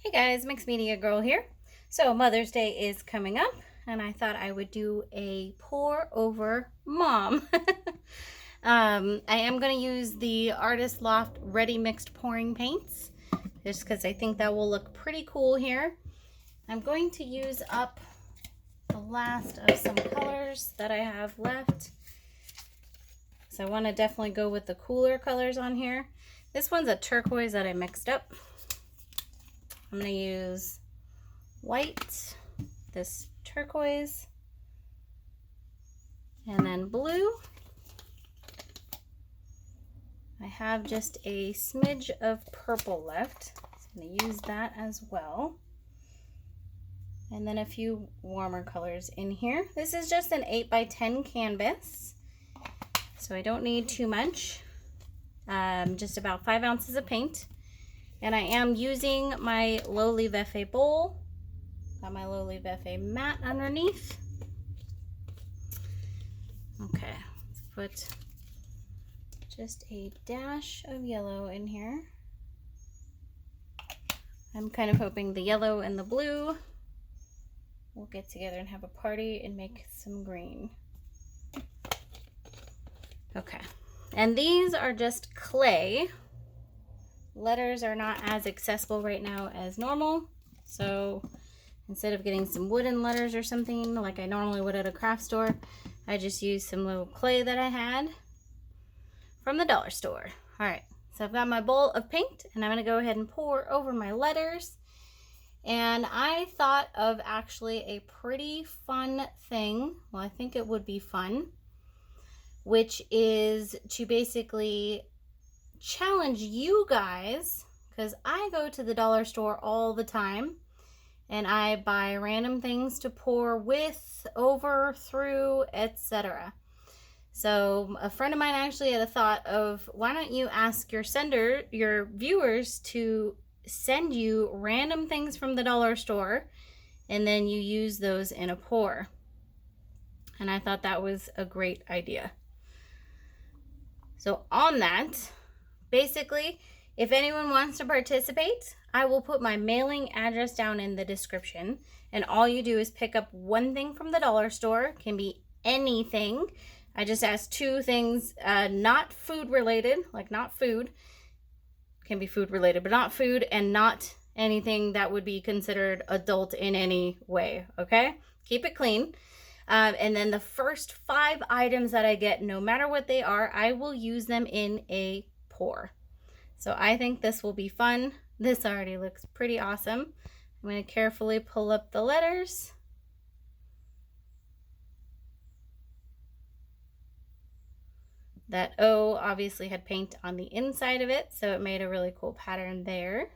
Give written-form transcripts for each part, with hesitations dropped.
Hey guys, Mixed Media Girl here. So Mother's Day is coming up and I thought I would do a pour over mom. I am going to use the Artist Loft Ready Mixed Pouring Paints just because I think that will look pretty cool here. I'm going to use up the last of some colors that I have left. So I want to definitely go with the cooler colors on here. This one's a turquoise that I mixed up. I'm going to use white, this turquoise, and then blue. I have just a smidge of purple left, so I'm going to use that as well. And then a few warmer colors in here. This is just an 8x10 canvas, so I don't need too much, just about 5 ounces of paint. And I am using my Lowly Vefe bowl. Got my Lowly Vefe mat underneath. Okay, let's put just a dash of yellow in here. I'm kind of hoping the yellow and the blue will get together and have a party and make some green. Okay, and these are just clay. Letters are not as accessible right now as normal, so instead of getting some wooden letters or something like I normally would at a craft store, I just used some little clay that I had from the dollar store. Alright, so I've got my bowl of paint and I'm going to go ahead and pour over my letters. And I thought of actually a pretty fun thing, well I think it would be fun, which is to basically challenge you guys, because I go to the dollar store all the time and I buy random things to pour with, over, through, etc. So a friend of mine actually had a thought of, why don't you ask your viewers to send you random things from the dollar store and then you use those in a pour. And I thought that was a great idea. So on that, basically, if anyone wants to participate, I will put my mailing address down in the description. And all you do is pick up one thing from the dollar store. Can be anything. I just asked 2 things, not food related, like not food. Can be food related, but not food, and not anything that would be considered adult in any way, okay? Keep it clean. And then the first 5 items that I get, no matter what they are, I will use them in a pour. So I think this will be fun. This already looks pretty awesome. I'm going to carefully pull up the letters. That O obviously had paint on the inside of it, so it made a really cool pattern there.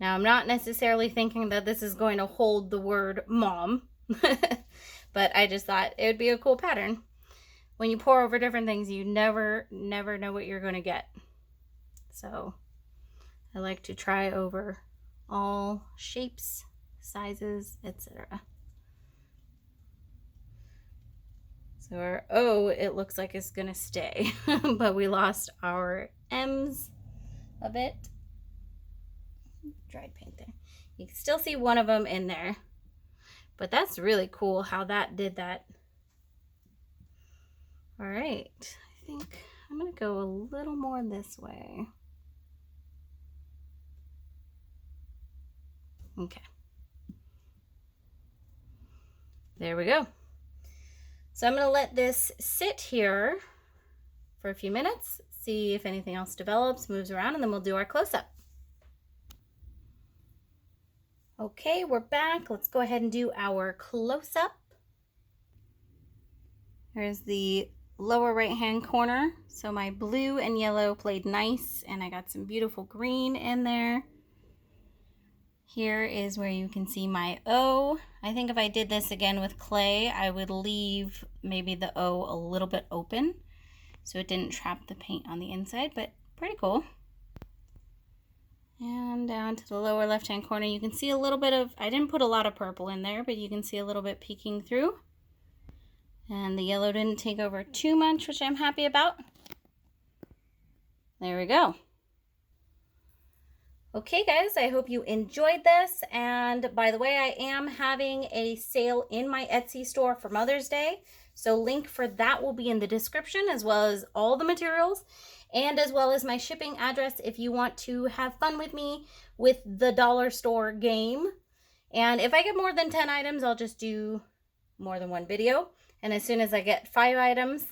Now I'm not necessarily thinking that this is going to hold the word mom, but I just thought it would be a cool pattern. When you pour over different things, you never know what you're going to get. So I like to try over all shapes, sizes, etc. So our O, it looks like it's going to stay, but we lost our M's a bit. Dried paint there. You can still see one of them in there, but that's really cool how that did that. All right, I think I'm going to go a little more this way. Okay. There we go. So I'm going to let this sit here for a few minutes, see if anything else develops, moves around, and then we'll do our close-up. Okay, we're back. Let's go ahead and do our close-up. There's the lower right-hand corner. So my blue and yellow played nice, and I got some beautiful green in there. Here is where you can see my O. I think if I did this again with clay, I would leave maybe the O a little bit open so it didn't trap the paint on the inside, but pretty cool. And down to the lower left-hand corner, you can see a little bit of, I didn't put a lot of purple in there, but you can see a little bit peeking through. And the yellow didn't take over too much, which I'm happy about. There we go. Okay guys, I hope you enjoyed this, and by the way, I am having a sale in my Etsy store for Mother's Day, so link for that will be in the description, as well as all the materials, and as well as my shipping address if you want to have fun with me with the dollar store game. And if I get more than 10 items, I'll just do more than one video, and as soon as I get 5 items,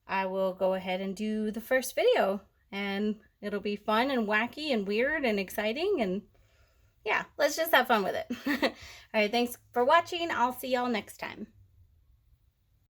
I will go ahead and do the first video, and it'll be fun and wacky and weird and exciting, and yeah, let's just have fun with it. All right, thanks for watching. I'll see y'all next time.